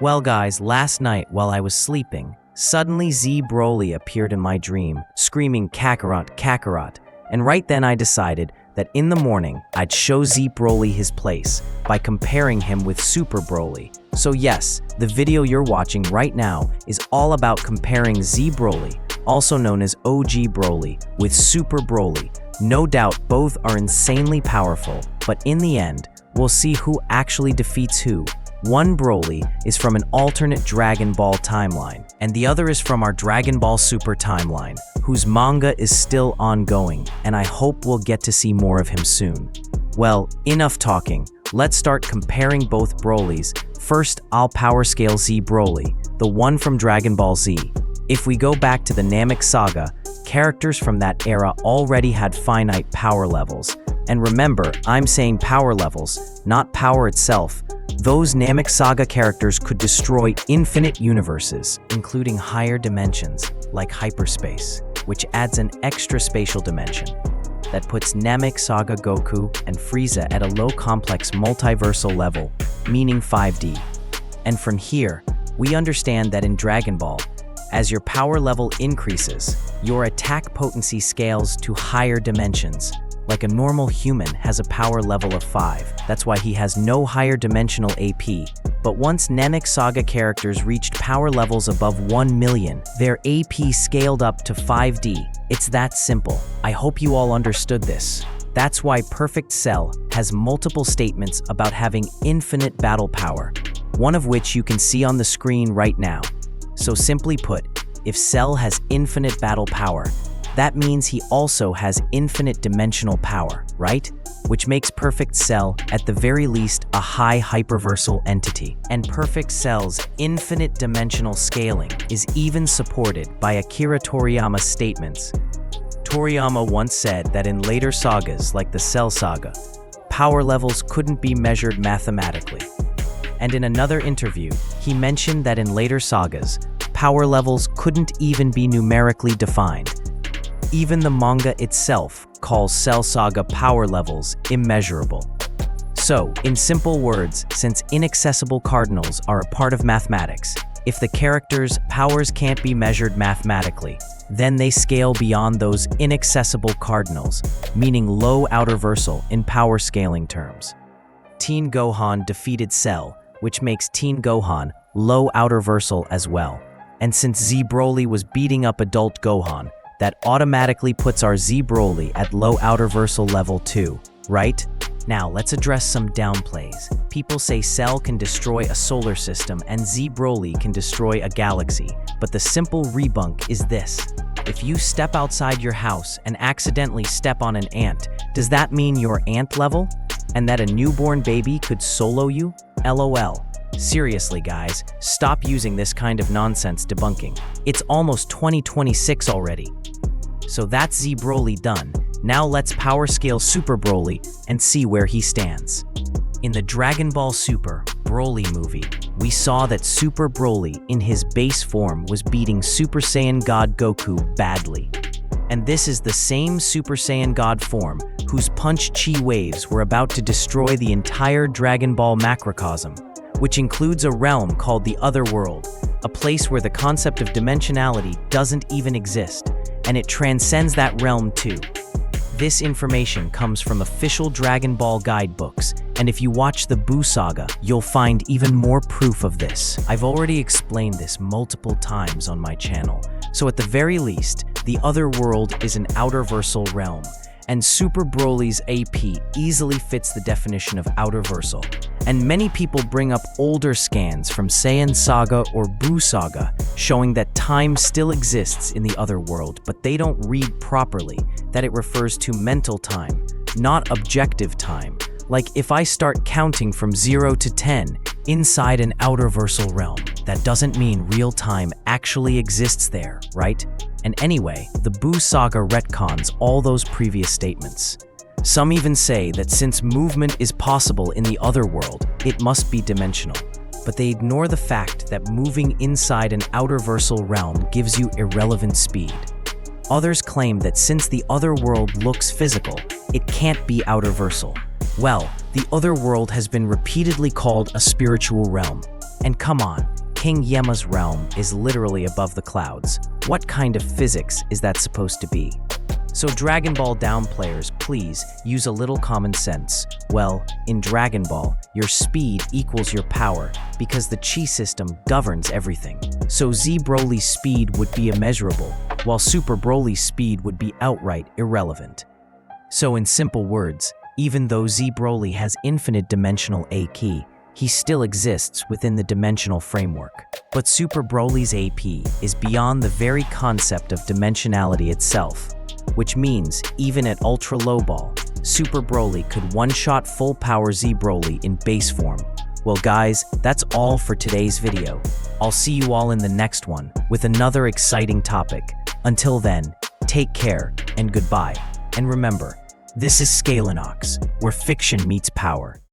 Well guys, last night while I was sleeping, suddenly Z Broly appeared in my dream, screaming Kakarot, Kakarot, and right then I decided that in the morning I'd show Z Broly his place by comparing him with Super Broly. So yes, the video you're watching right now is all about comparing Z Broly, also known as OG Broly, with Super Broly. No doubt both are insanely powerful, but in the end, we'll see who actually defeats who. One Broly is from an alternate Dragon Ball timeline, and the other is from our Dragon Ball Super timeline, whose manga is still ongoing, and I hope we'll get to see more of him soon. Well, enough talking. Let's start comparing both Brolys. First, I'll power scale Z Broly, the one from Dragon Ball Z. If we go back to the Namek saga, characters from that era already had finite power levels. And remember, I'm saying power levels, not power itself. Those Namek saga characters could destroy infinite universes, including higher dimensions, like hyperspace, which adds an extra spatial dimension that puts Namek saga Goku and Frieza at a low complex multiversal level, meaning 5D. And from here, we understand that in Dragon Ball, as your power level increases, your attack potency scales to higher dimensions. Like a normal human has a power level of 5, that's why he has no higher dimensional AP. But once Namek saga characters reached power levels above 1 million, their AP scaled up to 5D. It's that simple. I hope you all understood this. That's why Perfect Cell has multiple statements about having infinite battle power, one of which you can see on the screen right now. So simply put, if Cell has infinite battle power, that means he also has infinite dimensional power, right? Which makes Perfect Cell, at the very least, a high hyperversal entity. And Perfect Cell's infinite dimensional scaling is even supported by Akira Toriyama's statements. Toriyama once said that in later sagas, like the Cell Saga, power levels couldn't be measured mathematically. And in another interview, he mentioned that in later sagas, power levels couldn't even be numerically defined. Even the manga itself calls Cell Saga power levels immeasurable. So, in simple words, since inaccessible cardinals are a part of mathematics, if the characters' powers can't be measured mathematically, then they scale beyond those inaccessible cardinals, meaning low outerversal in power scaling terms. Teen Gohan defeated Cell, which makes Teen Gohan low outerversal as well. And since Z Broly was beating up adult Gohan, that automatically puts our Z Broly at low outerversal level 2, right? Now let's address some downplays. People say Cell can destroy a solar system and Z Broly can destroy a galaxy, but the simple rebunk is this. If you step outside your house and accidentally step on an ant, does that mean you're ant level? And that a newborn baby could solo you? LOL. Seriously guys, stop using this kind of nonsense debunking. It's almost 2026 already. So that's Z Broly done. Now let's power scale Super Broly and see where he stands. In the Dragon Ball Super Broly movie, we saw that Super Broly in his base form was beating Super Saiyan God Goku badly. And this is the same Super Saiyan God form whose punch chi waves were about to destroy the entire Dragon Ball macrocosm, which includes a realm called the Otherworld, a place where the concept of dimensionality doesn't even exist, and it transcends that realm too. This information comes from official Dragon Ball guidebooks, and if you watch the Buu saga, you'll find even more proof of this. I've already explained this multiple times on my channel, so at the very least, the Otherworld is an outerversal realm, and Super Broly's AP easily fits the definition of outerversal. And many people bring up older scans from Saiyan Saga or Buu Saga, showing that time still exists in the Otherworld, but they don't read properly that it refers to mental time, not objective time. Like if I start counting from 0 to 10 inside an outerversal realm, that doesn't mean real time actually exists there, right? And anyway, the Buu Saga retcons all those previous statements. Some even say that since movement is possible in the Otherworld, it must be dimensional. But they ignore the fact that moving inside an outerversal realm gives you irrelevant speed. Others claim that since the Otherworld looks physical, it can't be outerversal. Well, the Otherworld has been repeatedly called a spiritual realm. And come on, King Yema's realm is literally above the clouds. What kind of physics is that supposed to be? So Dragon Ball down players, please use a little common sense. Well, in Dragon Ball, your speed equals your power because the chi system governs everything. So Z Broly's speed would be immeasurable, while Super Broly's speed would be outright irrelevant. So in simple words, even though Z Broly has infinite dimensional A-Ki, he still exists within the dimensional framework. But Super Broly's AP is beyond the very concept of dimensionality itself, which means even at ultra low ball, Super Broly could one-shot full power Z Broly in base form. Well guys, that's all for today's video. I'll see you all in the next one with another exciting topic. Until then, take care and goodbye. And remember, this is Scalenox, where fiction meets power.